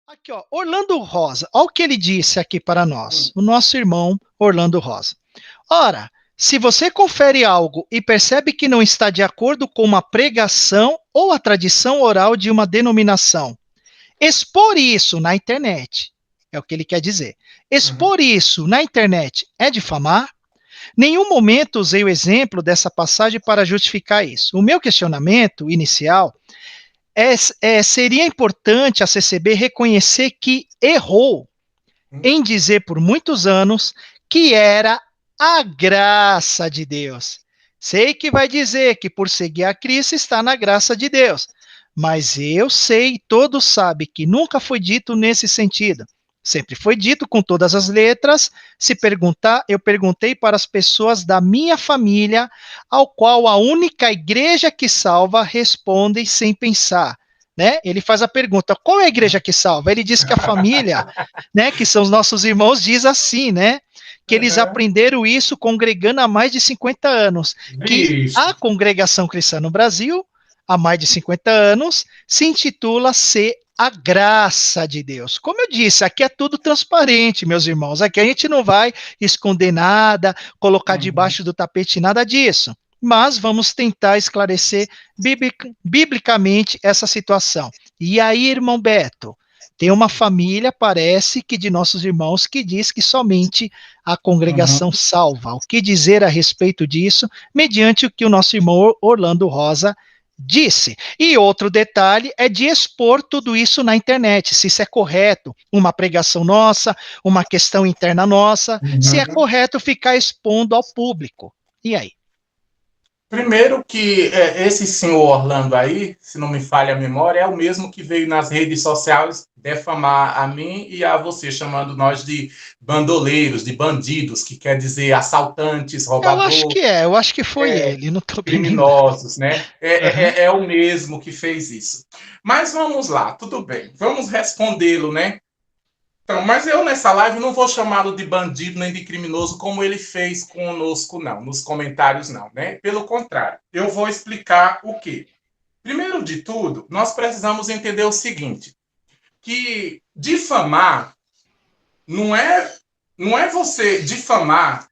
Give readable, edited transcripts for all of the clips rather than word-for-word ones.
Aqui, ó, Orlando Rosa. Olha o que ele disse aqui para nós, o nosso irmão Orlando Rosa. Ora, se você confere algo e percebe que não está de acordo com uma pregação ou a tradição oral de uma denominação, expor isso na internet, é o que ele quer dizer. Uhum. Expor isso na internet é difamar? Nenhum momento usei o exemplo dessa passagem para justificar isso. O meu questionamento inicial seria importante a CCB reconhecer que errou em dizer por muitos anos que era a graça de Deus. Sei que vai dizer que por seguir a Cristo está na graça de Deus, mas eu sei e todos sabem que nunca foi dito nesse sentido. Sempre foi dito com todas as letras. Se perguntar, eu perguntei para as pessoas da minha família, ao qual a única igreja que salva respondem sem pensar. Né? Ele faz a pergunta: qual é a igreja que salva? Ele diz que a família, né, que são os nossos irmãos, diz assim, né, que eles Uhum. aprenderam isso congregando há mais de 50 anos, que Vixe. a congregação cristã no Brasil, há mais de 50 anos, se intitula Ser a Graça de Deus. Como eu disse, aqui é tudo transparente, meus irmãos, aqui a gente não vai esconder nada, colocar Uhum. debaixo do tapete, nada disso. Mas vamos tentar esclarecer biblicamente essa situação. E aí, irmão Beto, tem uma família, parece que de nossos irmãos, que diz que somente a congregação Uhum. salva. O que dizer a respeito disso, mediante o que o nosso irmão Orlando Rosa disse. E outro detalhe é de expor tudo isso na internet, se isso é correto, uma pregação nossa, uma questão interna nossa, se é Uhum. correto ficar expondo ao público. E aí? Primeiro que esse senhor Orlando aí, se não me falha a memória, é o mesmo que veio nas redes sociais defamar a mim e a você, chamando nós de bandoleiros, de bandidos, que quer dizer assaltantes, roubador, Eu acho que foi ele, não estou bem lembrado. criminosos, né? Uhum. É o mesmo que fez isso. Mas vamos lá, tudo bem. Vamos respondê-lo, né? Então, mas eu nessa live não vou chamá-lo de bandido nem de criminoso como ele fez conosco, não, nos comentários, não, né? Pelo contrário, eu vou explicar o quê? Primeiro de tudo, nós precisamos entender o seguinte: que difamar não é você difamar,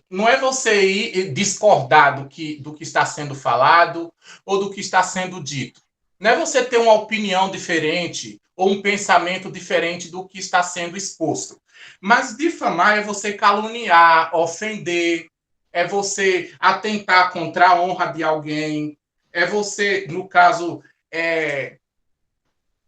não é você ir discordar do que está sendo falado ou do que está sendo dito. Não é você ter uma opinião diferente ou um pensamento diferente do que está sendo exposto. Mas difamar é você caluniar, ofender, é você atentar contra a honra de alguém, é você, no caso,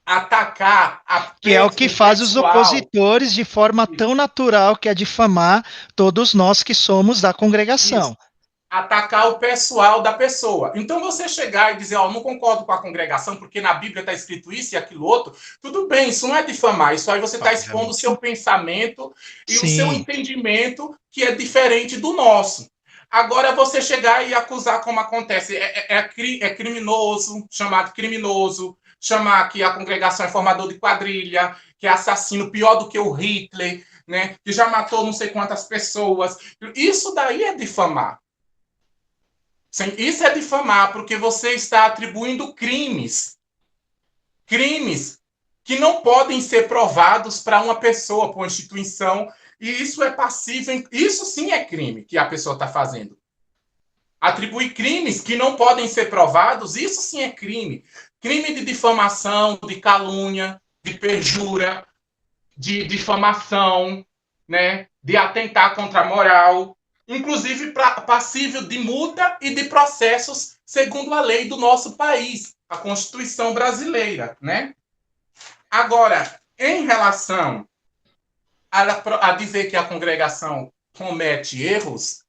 atacar Que é o que o faz os pessoal. opositores de forma tão natural, que é difamar todos nós que somos da Isso. congregação. Atacar o pessoal da pessoa. Então, você chegar e dizer, ó, não concordo com a congregação, porque na Bíblia está escrito isso e aquilo outro, tudo bem, isso não é difamar, isso aí você está expondo o Obviamente. seu pensamento e o seu Sim. entendimento, que é diferente do nosso. Agora, você chegar e acusar, como acontece, é criminoso, chamado criminoso, chamar que a congregação é formador de quadrilha, que é assassino pior do que o Hitler, né, que já matou não sei quantas pessoas. Isso daí é difamar. Sim, isso é difamar, porque você está atribuindo crimes. Crimes que não podem ser provados para uma pessoa, para uma instituição, e isso é passível. Isso sim é crime que a pessoa está fazendo. Atribuir crimes que não podem ser provados, isso sim é crime. Crime de difamação, de calúnia, de perjúria, de difamação, né, de atentar contra a moral, inclusive passível de multa e de processos segundo a lei do nosso país, a Constituição brasileira, né? Agora, em relação a dizer que a congregação comete erros,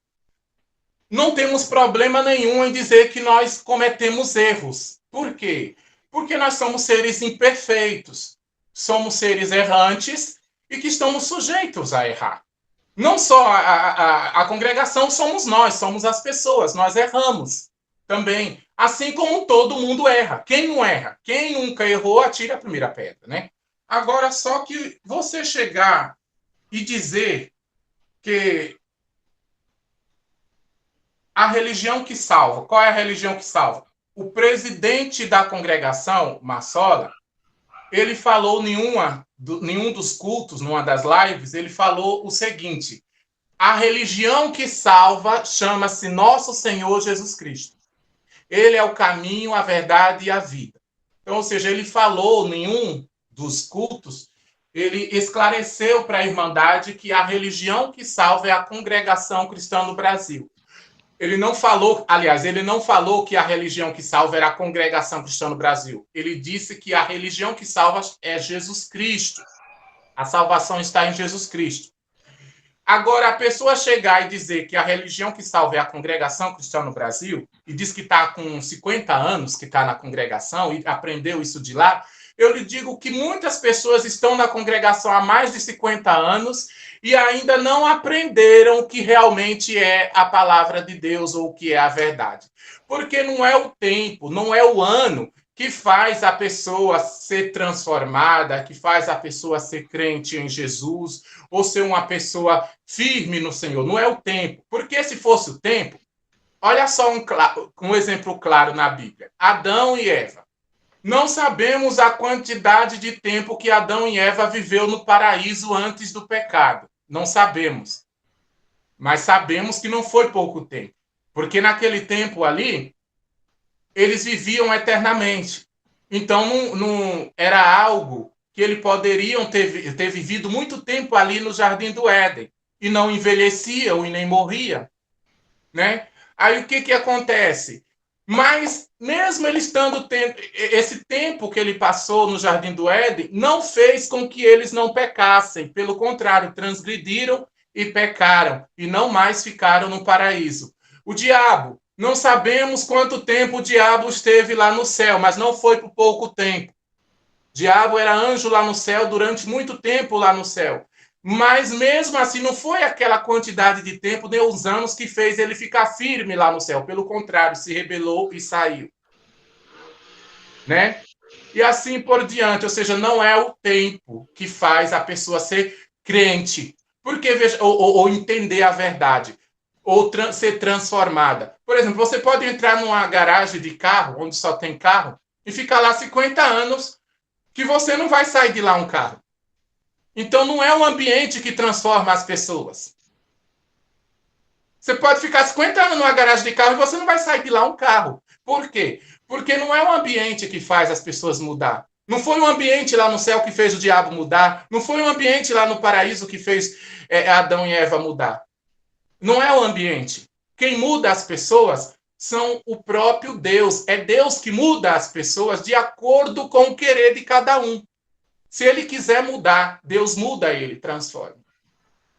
não temos problema nenhum em dizer que nós cometemos erros. Por quê? Porque nós somos seres imperfeitos, somos seres errantes e que estamos sujeitos a errar. Não só a congregação somos nós, somos as pessoas, nós erramos também. Assim como todo mundo erra. Quem não erra? Quem nunca errou, atire a primeira pedra, né? Agora, só que você chegar e dizer que a religião que salva, qual é a religião que salva? O presidente da congregação, Massola, ele falou em uma nenhum dos cultos, numa das lives, ele falou o seguinte: a religião que salva chama-se Nosso Senhor Jesus Cristo. Ele é o caminho, a verdade e a vida. Então, ou seja, ele falou em um dos cultos, ele esclareceu para a Irmandade que a religião que salva é a Congregação Cristã no Brasil. Ele não falou, aliás, ele não falou que a religião que salva era a Congregação Cristã no Brasil. Ele disse que a religião que salva é Jesus Cristo. A salvação está em Jesus Cristo. Agora, a pessoa chegar e dizer que a religião que salva é a Congregação Cristã no Brasil, e diz que está com 50 anos que está na congregação e aprendeu isso de lá, eu lhe digo que muitas pessoas estão na congregação há mais de 50 anos e ainda não aprenderam o que realmente é a palavra de Deus ou o que é a verdade. Porque não é o tempo, não é o ano que faz a pessoa ser transformada, que faz a pessoa ser crente em Jesus, ou ser uma pessoa firme no Senhor. Não é o tempo. Porque se fosse o tempo, olha só um exemplo claro na Bíblia. Adão e Eva. Não sabemos a quantidade de tempo que Adão e Eva viveu no paraíso antes do pecado. Não sabemos. Mas sabemos que não foi pouco tempo. Porque naquele tempo ali, eles viviam eternamente. Então, não era algo que eles poderiam ter vivido muito tempo ali no Jardim do Éden. E não envelheciam e nem morriam. Né? Aí o que acontece? Mas, mesmo ele estando esse tempo que ele passou no Jardim do Éden, não fez com que eles não pecassem. Pelo contrário, transgrediram e pecaram. E não mais ficaram no paraíso. O diabo, não sabemos quanto tempo o diabo esteve lá no céu, mas não foi por pouco tempo. O diabo era anjo lá no céu durante muito tempo lá no céu. Mas mesmo assim, não foi aquela quantidade de tempo, nem os anos, que fez ele ficar firme lá no céu. Pelo contrário, se rebelou e saiu. Né? E assim por diante. Ou seja, não é o tempo que faz a pessoa ser crente. Porque, veja, ou entender a verdade. Ou ser transformada. Por exemplo, você pode entrar numa garagem de carro, onde só tem carro, e ficar lá 50 anos, que você não vai sair de lá um carro. Então, não é o ambiente que transforma as pessoas. Você pode ficar 50 anos numa garagem de carro e você não vai sair de lá um carro. Por quê? Porque não é o ambiente que faz as pessoas mudar. Não foi o ambiente lá no céu que fez o diabo mudar. Não foi o ambiente lá no paraíso que fez Adão e Eva mudar. Não é o ambiente. Quem muda as pessoas são o próprio Deus. É Deus que muda as pessoas de acordo com o querer de cada um. Se ele quiser mudar, Deus muda ele, transforma.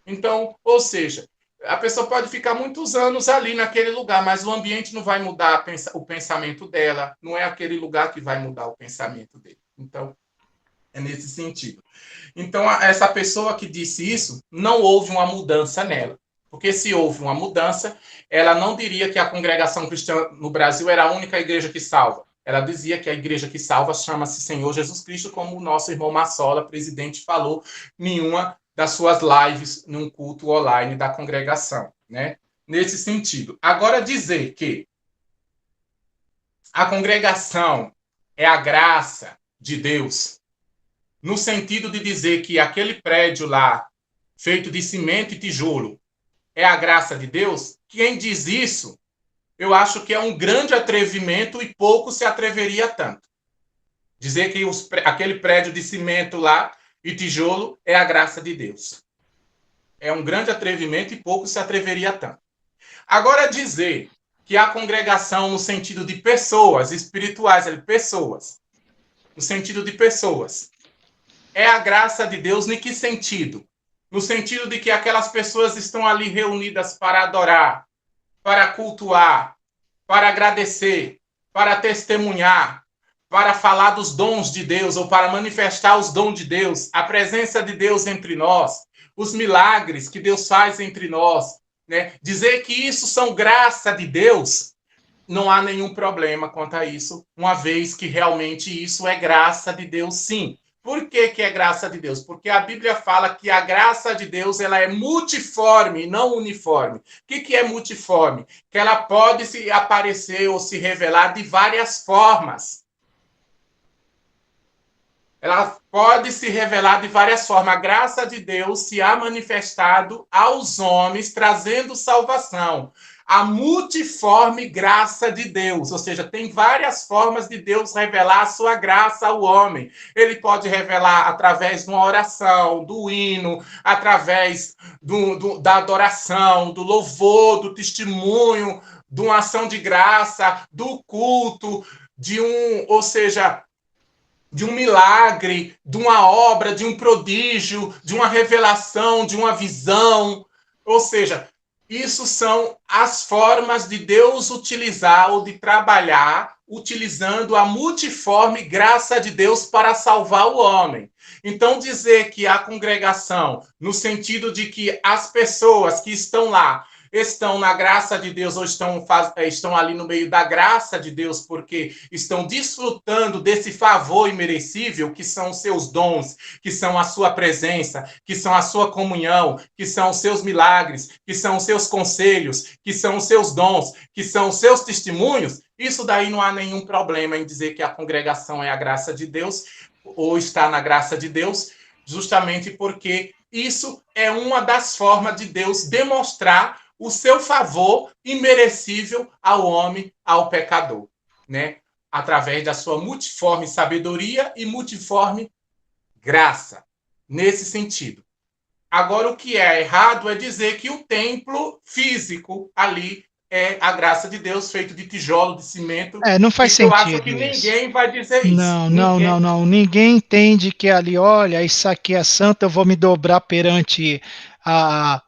Então, ou seja, a pessoa pode ficar muitos anos ali naquele lugar, mas o ambiente não vai mudar o pensamento dela, não é aquele lugar que vai mudar o pensamento dele. Então, é nesse sentido. Então, essa pessoa que disse isso, não houve uma mudança nela. Porque se houve uma mudança, ela não diria que a congregação cristã no Brasil era a única igreja que salva. Ela dizia que a igreja que salva chama-se Senhor Jesus Cristo, como o nosso irmão Massola, presidente, falou em uma das suas lives, num culto online da congregação. Né? Nesse sentido. Agora, dizer que a congregação é a graça de Deus, no sentido de dizer que aquele prédio lá, feito de cimento e tijolo, é a graça de Deus, quem diz isso, eu acho que é um grande atrevimento e pouco se atreveria tanto. Dizer que aquele prédio de cimento lá e tijolo é a graça de Deus. É um grande atrevimento e pouco se atreveria tanto. Agora, dizer que a congregação, no sentido de pessoas espirituais, pessoas, no sentido de pessoas, é a graça de Deus, em que sentido? No sentido de que aquelas pessoas estão ali reunidas para adorar, para cultuar, para agradecer, para testemunhar, para falar dos dons de Deus ou para manifestar os dons de Deus, a presença de Deus entre nós, os milagres que Deus faz entre nós, né? Dizer que isso são graça de Deus, não há nenhum problema quanto a isso, uma vez que realmente isso é graça de Deus, sim. Por que é graça de Deus? Porque a Bíblia fala que a graça de Deus ela é multiforme, não uniforme. O que é multiforme? Que ela pode se aparecer ou se revelar de várias formas. Ela pode se revelar de várias formas. A graça de Deus se há manifestado aos homens, trazendo salvação. A multiforme graça de Deus, ou seja, tem várias formas de Deus revelar a sua graça ao homem. Ele pode revelar através de uma oração, do hino, através da adoração, do louvor, do testemunho, de uma ação de graça, do culto, ou seja, de um milagre, de uma obra, de um prodígio, de uma revelação, de uma visão. Ou seja, isso são as formas de Deus utilizar ou de trabalhar, utilizando a multiforme graça de Deus para salvar o homem. Então, dizer que a congregação, no sentido de que as pessoas que estão lá estão na graça de Deus ou estão ali no meio da graça de Deus porque estão desfrutando desse favor imerecível que são os seus dons, que são a sua presença, que são a sua comunhão, que são os seus milagres, que são os seus conselhos, que são os seus dons, que são os seus testemunhos. Isso daí não há nenhum problema em dizer que a congregação é a graça de Deus ou está na graça de Deus, justamente porque isso é uma das formas de Deus demonstrar o seu favor imerecível ao homem, ao pecador, né? Através da sua multiforme sabedoria e multiforme graça, nesse sentido. Agora, o que é errado é dizer que o templo físico ali é a graça de Deus, feito de tijolo, de cimento. Não faz Isso eu acho que sentido isso. ninguém vai dizer isso. Não. Ninguém entende que ali, olha, isso aqui é santo, eu vou me dobrar perante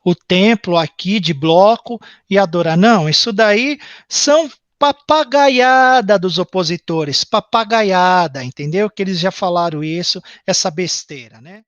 o templo aqui de bloco e adorar. Não, isso daí são papagaiada dos opositores, papagaiada, entendeu? Que eles já falaram isso, essa besteira, né?